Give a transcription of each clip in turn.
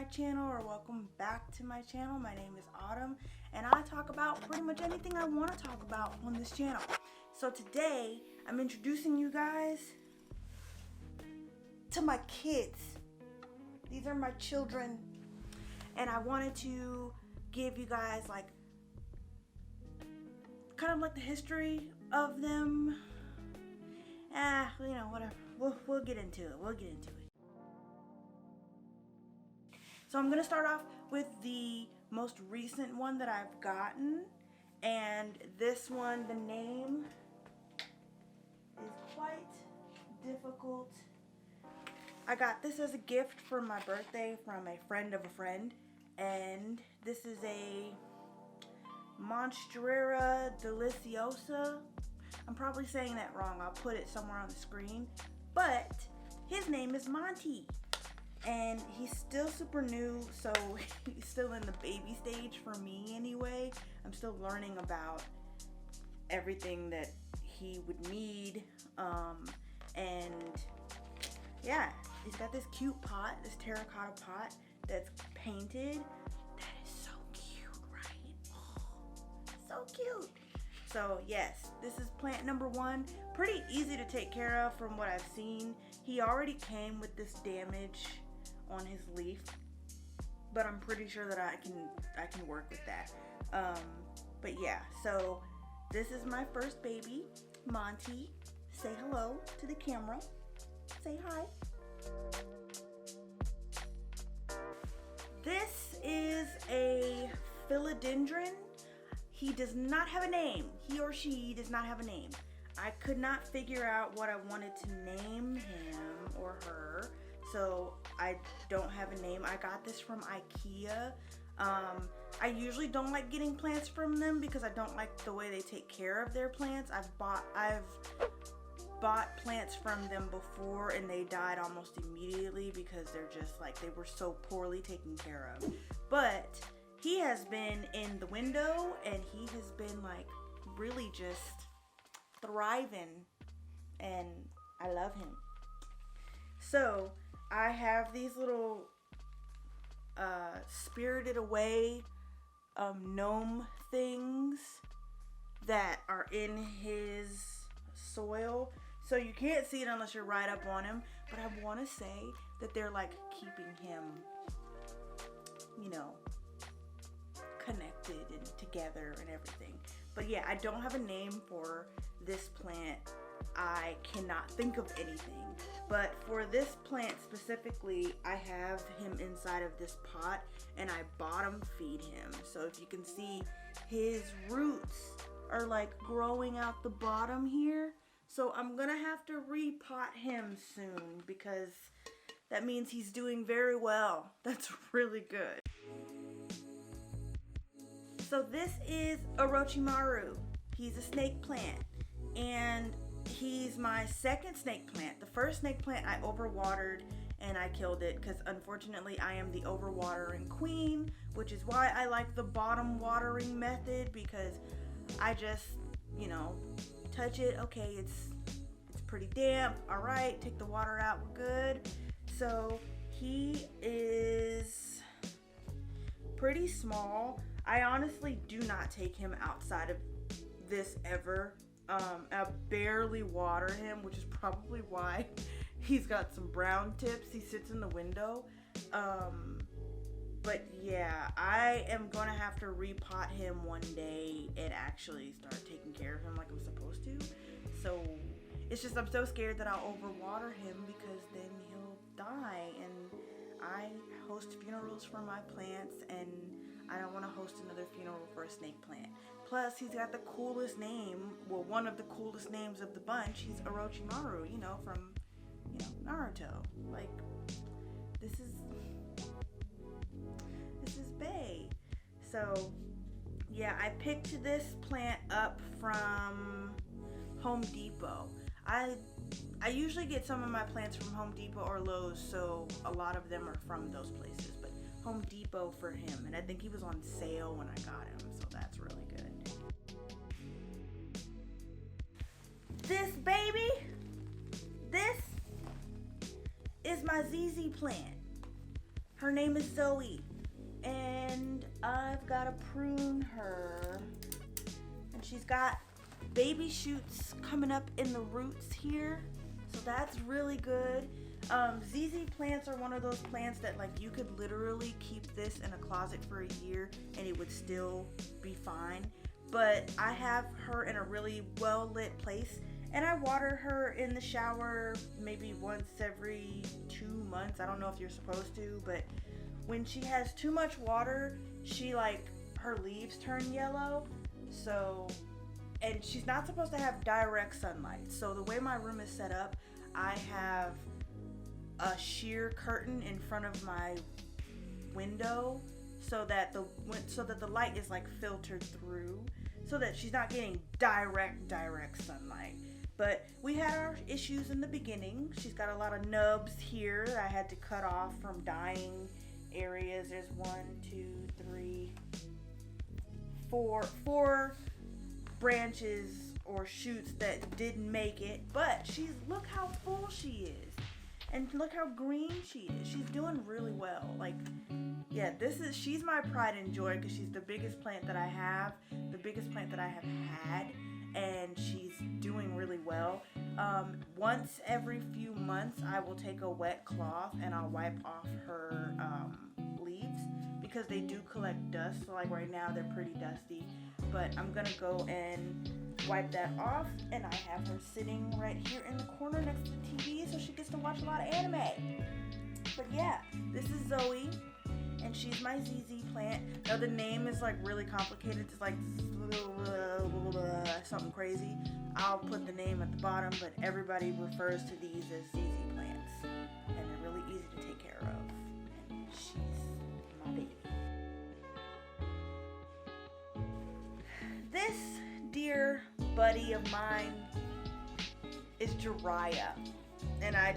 my channel, or welcome back to my channel. My name is Autumn and I talk about pretty much anything I want to talk about on this channel. So today I'm introducing you guys to my kids. These are my children and I wanted to give you guys like kind of like the history of them. You know, whatever. We'll get into it. So I'm gonna start off with the most recent one that I've gotten, and this one, the name is quite difficult. I got this as a gift for my birthday from a friend of a friend, and this is a Monsterra deliciosa. I'm probably saying that wrong. I'll put it somewhere on the screen, but his name is Monty. And he's still super new, so he's still in the baby stage for me anyway. I'm still learning about everything that he would need. And yeah, he's got this cute pot, this terracotta pot that's painted. That is so cute, right? Oh, so cute. So yes, this is plant number one. Pretty easy to take care of from what I've seen. He already came with this damage on his leaf, but I'm pretty sure that I can work with that. But yeah, so this is my first baby, Monty. Say hello to the camera. Say hi. This is a Philodendron. He does not have a name. He or she does not have a name. I could not figure out what I wanted to name him or her, so I don't have a name. I got this from IKEA. I usually don't like getting plants from them because I don't like the way they take care of their plants. I've bought plants from them before and they died almost immediately because they're just like, they were so poorly taken care of. But he has been in the window and he has been like really just thriving, and I love him. So I have these little spirited away gnome things that are in his soil. So you can't see it unless you're right up on him, but I want to say that they're like keeping him, you know, connected and together and everything. But yeah, I don't have a name for this plant. I cannot think of anything, but for this plant specifically, I have him inside of this pot and I bottom feed him. So if you can see, his roots are like growing out the bottom here. So I'm gonna have to repot him soon because that means he's doing very well. That's really good. So this is Orochimaru. He's a snake plant and he's my second snake plant. The first snake plant I overwatered and I killed it because unfortunately I am the overwatering queen, which is why I like the bottom watering method, because I just, you know, touch it. Okay, it's pretty damp. All right, take the water out. We're good. So he is pretty small. I honestly do not take him outside of this ever. I barely water him, which is probably why he's got some brown tips. He sits in the window. But yeah, I am gonna have to repot him one day and actually start taking care of him like I'm supposed to. So it's just, I'm so scared that I'll overwater him because then he'll die. And I host funerals for my plants and I don't want to host another funeral for a snake plant. Plus, he's got the coolest name, well, one of the coolest names of the bunch. He's Orochimaru, you know, from, you know, Naruto. Like, this is bae. So, yeah, I picked this plant up from Home Depot. I usually get some of my plants from Home Depot or Lowe's, so a lot of them are from those places. But Home Depot for him, and I think he was on sale when I got him, so that's really good. This baby, this is my ZZ plant. Her name is Zoe, and I've got to prune her. And she's got baby shoots coming up in the roots here, so that's really good. ZZ plants are one of those plants that like you could literally keep this in a closet for a year and it would still be fine. But I have her in a really well lit place, and I water her in the shower maybe once every 2 months. I don't know if you're supposed to, but when she has too much water, she like, her leaves turn yellow. So, and she's not supposed to have direct sunlight. So the way my room is set up, I have a sheer curtain in front of my window so that the light is like filtered through, so that she's not getting direct sunlight. But we had our issues in the beginning. She's got a lot of nubs here that I had to cut off from dying areas. There's 1, 2, 3, 4 branches or shoots that didn't make it, but look how full she is. And look how green she is. She's doing really well. Like, yeah, she's my pride and joy because she's the biggest plant that I have, the biggest plant that I have had, and she's doing really well. Once every few months, I will take a wet cloth and I'll wipe off her leaves because they do collect dust. So like right now, they're pretty dusty, but I'm gonna go and wipe that off, and I have her sitting right here in the corner next to the TV so she gets to watch a lot of anime. But yeah, this is Zoe, and she's my ZZ plant. Now the name is like really complicated. It's like something crazy. I'll put the name at the bottom, but everybody refers to these as ZZ plants, and they're really easy to take care of. And she's my baby. This dear buddy of mine is Jeriah, and I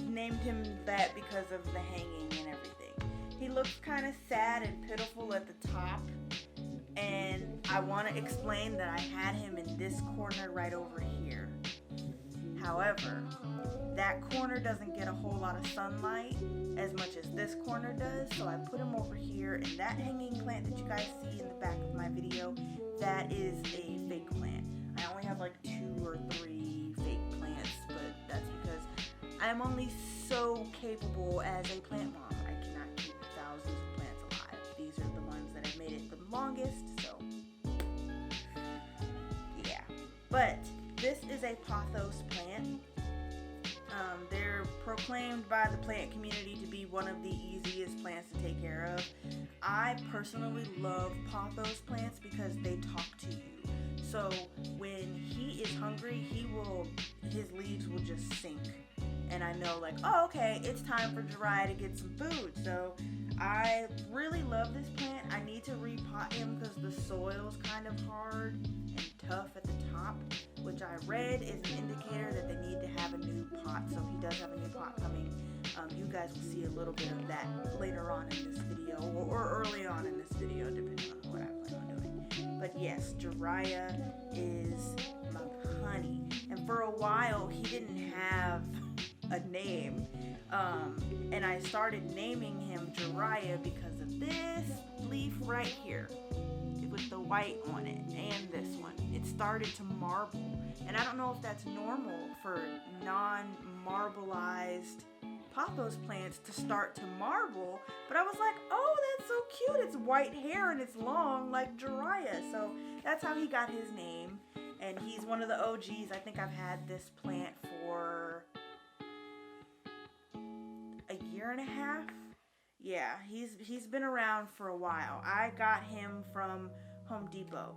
named him that because of the hanging and everything. He looks kind of sad and pitiful at the top, and I want to explain that I had him in this corner right over here. However, that corner doesn't get a whole lot of sunlight as much as this corner does, so I put him over here, and that hanging plant that you guys see in the back of my video, that is a fake plant. I only have like 2 or 3 fake plants, but that's because I'm only so capable as a plant mom. I cannot keep thousands of plants alive. These are the ones that have made it the longest, so yeah. But this is a pothos plant. They're proclaimed by the plant community to be one of the easiest plants to take care of. I personally love pothos plants because they talk to you. So when he is hungry, his leaves will just sink. And I know like, oh, okay, it's time for Jeriah to get some food. So I really love this plant. I need to repot him because the soil's kind of hard and tough at the top, which I read is an indicator that they need to have a new pot. So he does have a new pot coming. You guys will see a little bit of that later on in this video, or early on in this video, depending on what I plan on doing. But yes, Jeriah is my honey. And for a while, he didn't have a name. And I started naming him Jeriah because of this leaf right here with the white on it, and this one. It started to marble. And I don't know if that's normal for non-marbleized pothos plants to start to marble, but I was like, oh, that's so cute. It's white hair and it's long like Jeriah. So that's how he got his name. And he's one of the OGs. I think I've had this plant for a year and a half. Yeah, he's been around for a while. I got him from Home Depot.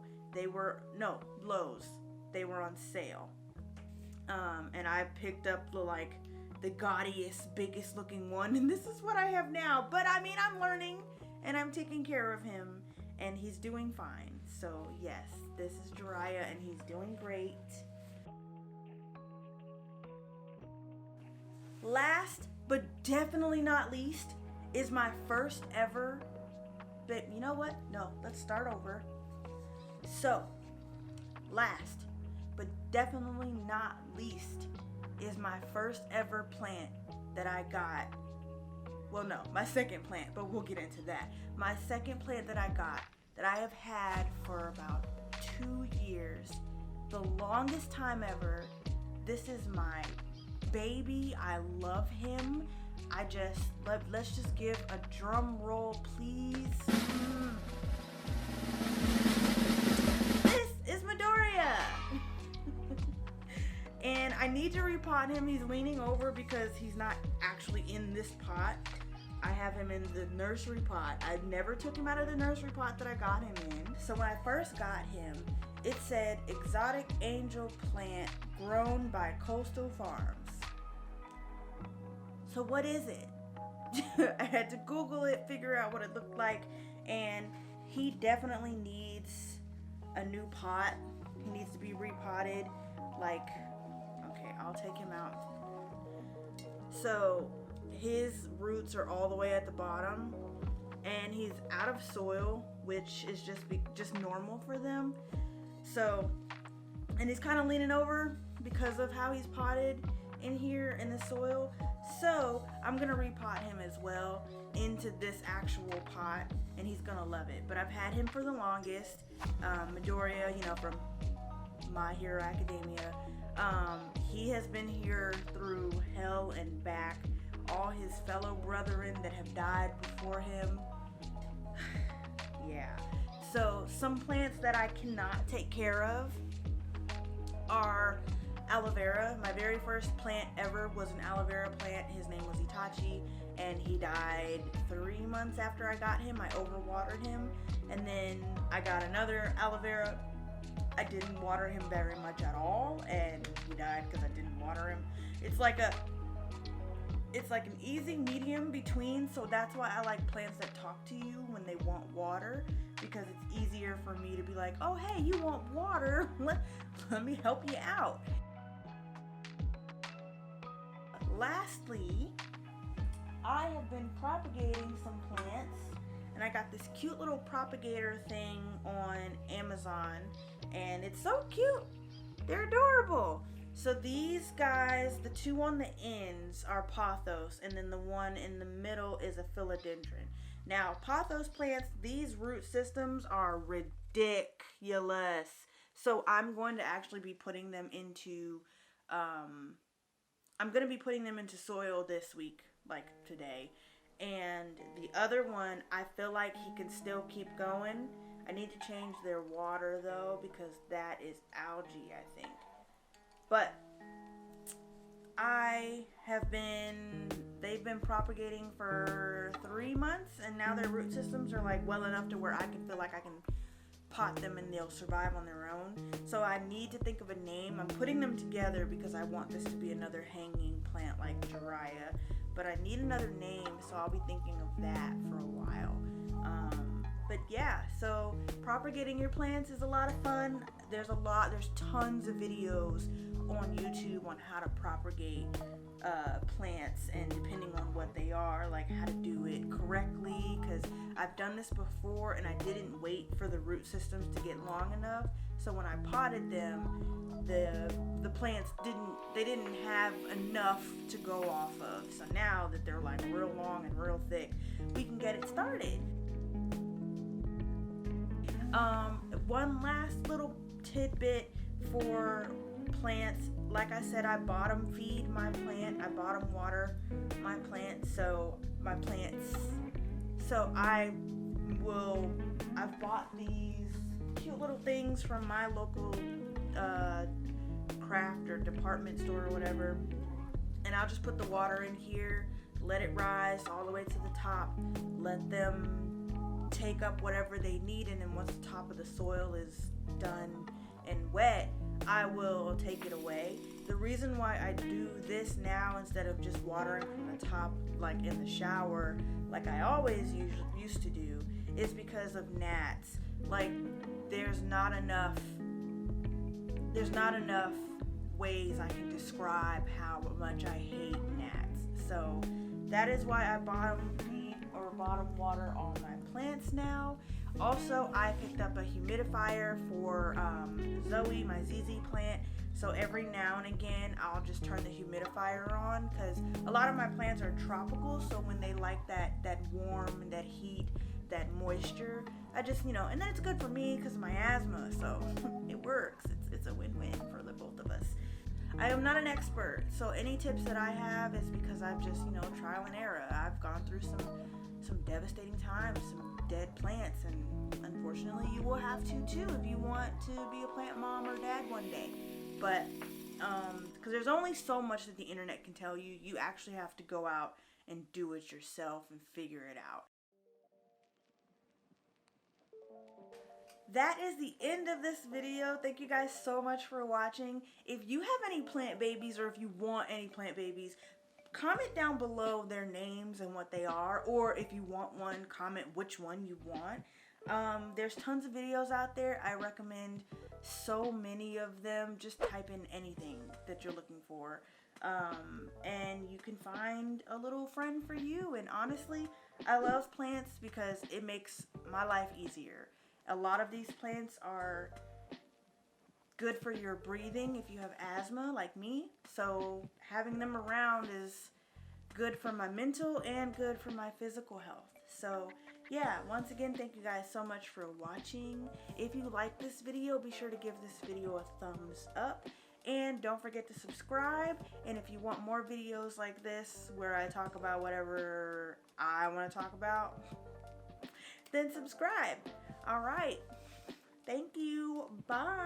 Lowe's. They were on sale. And I picked up the gaudiest, biggest looking one, and this is what I have now. But I mean, I'm learning, and I'm taking care of him, and he's doing fine. So yes, this is Jeriah, and he's doing great. Last, but definitely not least, is my first ever, but you know what? No, let's start over. So, last, but definitely not least, is my first ever plant that I got well, no, my second plant, but we'll get into that. My second plant that I got, that I have had for about 2 years, the longest time ever. This is my baby. I love him. Let's just give a drum roll, please. This is Midoriya. And I need to repot him. He's leaning over because he's not actually in this pot. I have him in the nursery pot. I never took him out of the nursery pot that I got him in. So when I first got him, it said exotic angel plant grown by coastal farms. So what is it? I had to Google it, figure out what it looked like, and he definitely needs a new pot. He needs to be repotted. Like, okay, I'll take him out. So his roots are all the way at the bottom, and he's out of soil, which is just normal for them. So, and he's kind of leaning over because of how he's potted in here in the soil. So I'm gonna repot him as well into this actual pot, and he's gonna love it. But I've had him for the longest. Midoriya, you know, from My Hero Academia. He has been here through hell and back. All his fellow brethren that have died before him. Yeah. So some plants that I cannot take care of are aloe vera. My very first plant ever was an aloe vera plant. His name was Itachi, and he died 3 months after I got him. I overwatered him, and then I got another aloe vera. I didn't water him very much at all, and he died because I didn't water him. It's like an easy medium between, so that's why I like plants that talk to you when they want water, because it's easier for me to be like, oh hey, you want water, let me help you out. Lastly, I have been propagating some plants, and I got this cute little propagator thing on Amazon, and it's so cute. They're adorable. So these guys, the two on the ends are pothos, and then the one in the middle is a philodendron. Now, pothos plants, these root systems are ridiculous. So I'm going to actually be putting them into, soil this week, like today. And the other one, I feel like he can still keep going. I need to change their water though, because that is algae, I think. But they've been propagating for 3 months, and now their root systems are like well enough to where I can feel like I can pot them and they'll survive on their own. So I need to think of a name. I'm putting them together because I want this to be another hanging plant like Jeriah, but I need another name, so I'll be thinking of that for a while. But yeah, so propagating your plants is a lot of fun. There's tons of videos on YouTube on how to propagate plants, and depending on what they are, like how to do it correctly, because I've done this before and I didn't wait for the root systems to get long enough. So when I potted them, the plants didn't have enough to go off of. So now that they're like real long and real thick, we can get it started. One last little tidbit for plants. Like I said, I bottom feed my plant. I bottom water my plant. So I've bought these cute little things from my local craft or department store or whatever. And I'll just put the water in here, let it rise all the way to the top, let them take up whatever they need, and then once the top of the soil is done and wet, I will take it away. The reason why I do this now instead of just watering from the top like in the shower like I always used to do is because of gnats. Like there's not enough ways I can describe how much I hate gnats. So that is why I bottom feed or bottom water all my plants now. Also, I picked up a humidifier for Zoe, my ZZ plant, So every now and again, I'll just turn the humidifier on, because a lot of my plants are tropical. So when they like that warm, that heat, that moisture, I just, and then it's good for me because of my asthma. So it works. It's a win-win for the both of us. I am not an expert, so any tips that I have is because I've just, trial and error. I've gone through some devastating times, some dead plants, and unfortunately you will have to too if you want to be a plant mom or dad one day. But because there's only so much that the internet can tell you, you actually have to go out and do it yourself and figure it out. That is the end of this video. Thank you guys so much for watching. If you have any plant babies, or if you want any plant babies, comment down below their names and what they are, or if you want one, comment which one you want. There's tons of videos out there. I recommend so many of them. Just type in anything that you're looking for, and you can find a little friend for you. And honestly, I love plants because it makes my life easier. A lot of these plants are good for your breathing if you have asthma like me. So having them around is good for my mental and good for my physical health. So yeah, once again, thank you guys so much for watching. If you like this video, be sure to give this video a thumbs up. And don't forget to subscribe. And if you want more videos like this where I talk about whatever I want to talk about, then subscribe. All right. Thank you. Bye.